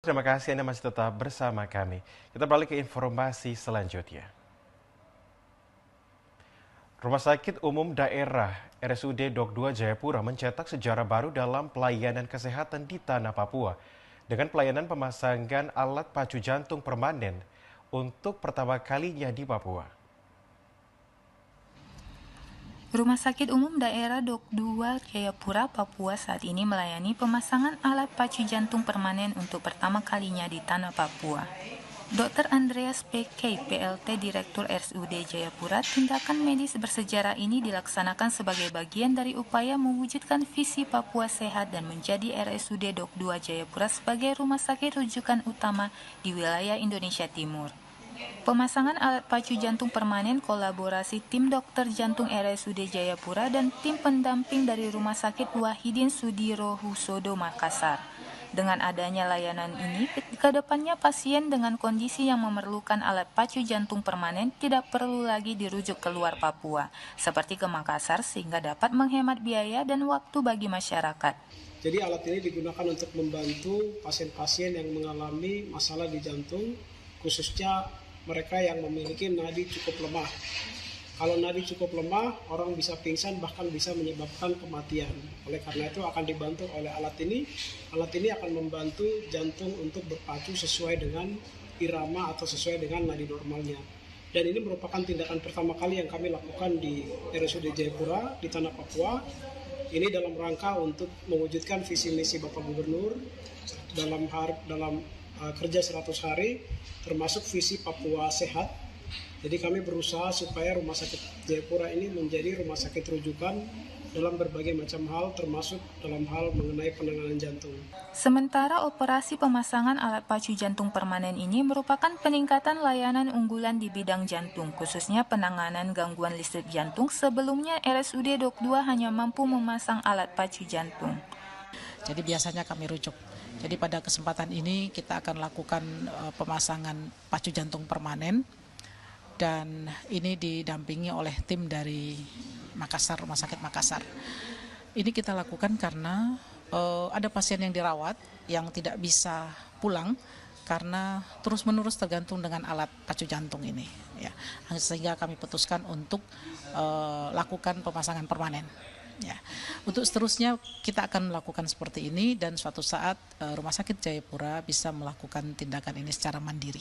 Terima kasih Anda masih tetap bersama kami. Kita beralih ke informasi selanjutnya. Rumah Sakit Umum Daerah RSUD Dok 2 Jayapura mencetak sejarah baru dalam pelayanan kesehatan di Tanah Papua dengan pelayanan pemasangan alat pacu jantung permanen untuk pertama kalinya di Papua. Rumah Sakit Umum Daerah Dok 2 Jayapura, Papua saat ini melayani pemasangan alat pacu jantung permanen untuk pertama kalinya di Tanah Papua. Dr. Andreas PK, PLT Direktur RSUD Jayapura, tindakan medis bersejarah ini dilaksanakan sebagai bagian dari upaya mewujudkan visi Papua sehat dan menjadi RSUD Dok 2 Jayapura sebagai rumah sakit rujukan utama di wilayah Indonesia Timur. Pemasangan alat pacu jantung permanen kolaborasi tim dokter jantung RSUD Jayapura dan tim pendamping dari Rumah Sakit Wahidin Sudirohusodo Makassar. Dengan adanya layanan ini, ke depannya pasien dengan kondisi yang memerlukan alat pacu jantung permanen tidak perlu lagi dirujuk keluar Papua, seperti ke Makassar, sehingga dapat menghemat biaya dan waktu bagi masyarakat. Jadi alat ini digunakan untuk membantu pasien-pasien yang mengalami masalah di jantung, khususnya mereka yang memiliki nadi cukup lemah. Kalau nadi cukup lemah, orang bisa pingsan bahkan bisa menyebabkan kematian. Oleh karena itu akan dibantu oleh alat ini. Alat ini akan membantu jantung untuk berpacu sesuai dengan irama atau sesuai dengan nadi normalnya. Dan ini merupakan tindakan pertama kali yang kami lakukan di RSUD Jayapura di Tanah Papua. Ini dalam rangka untuk mewujudkan visi misi Bapak Gubernur dalam kerja 100 hari, termasuk visi Papua Sehat. Jadi kami berusaha supaya Rumah Sakit Jayapura ini menjadi rumah sakit rujukan dalam berbagai macam hal, termasuk dalam hal mengenai penanganan jantung. Sementara operasi pemasangan alat pacu jantung permanen ini merupakan peningkatan layanan unggulan di bidang jantung, khususnya penanganan gangguan listrik jantung. Sebelumnya RSUD Dok 2 hanya mampu memasang alat pacu jantung. Jadi biasanya kami rujuk. Jadi pada kesempatan ini kita akan lakukan pemasangan pacu jantung permanen dan ini didampingi oleh tim dari Makassar, Rumah Sakit Makassar. Ini kita lakukan karena ada pasien yang dirawat yang tidak bisa pulang karena terus-menerus tergantung dengan alat pacu jantung ini. Ya, sehingga kami putuskan untuk lakukan pemasangan permanen. Ya. Untuk seterusnya kita akan melakukan seperti ini dan suatu saat Rumah Sakit Jayapura bisa melakukan tindakan ini secara mandiri.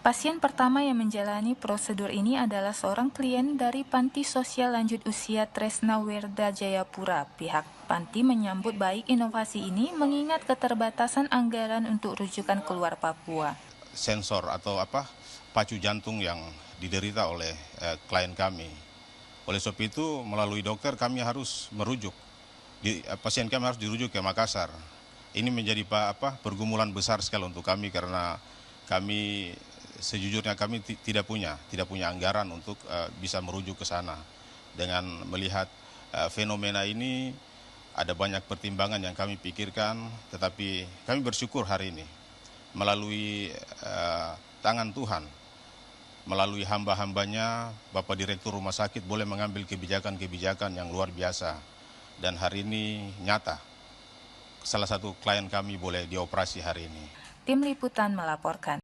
Pasien pertama yang menjalani prosedur ini adalah seorang klien dari Panti Sosial Lanjut Usia Tresna Werda Jayapura. Pihak panti menyambut baik inovasi ini mengingat keterbatasan anggaran untuk rujukan keluar Papua. Sensor atau pacu jantung yang diderita oleh klien kami. Oleh sebab itu melalui dokter kami harus merujuk, pasien kami harus dirujuk ke Makassar. Ini menjadi pergumulan besar sekali untuk kami karena kami sejujurnya kami tidak punya anggaran untuk bisa merujuk ke sana. Dengan melihat fenomena ini ada banyak pertimbangan yang kami pikirkan, tetapi kami bersyukur hari ini melalui tangan Tuhan. Melalui hamba-hambanya, Bapak Direktur Rumah Sakit boleh mengambil kebijakan-kebijakan yang luar biasa. Dan hari ini nyata, salah satu klien kami boleh dioperasi hari ini. Tim Liputan melaporkan.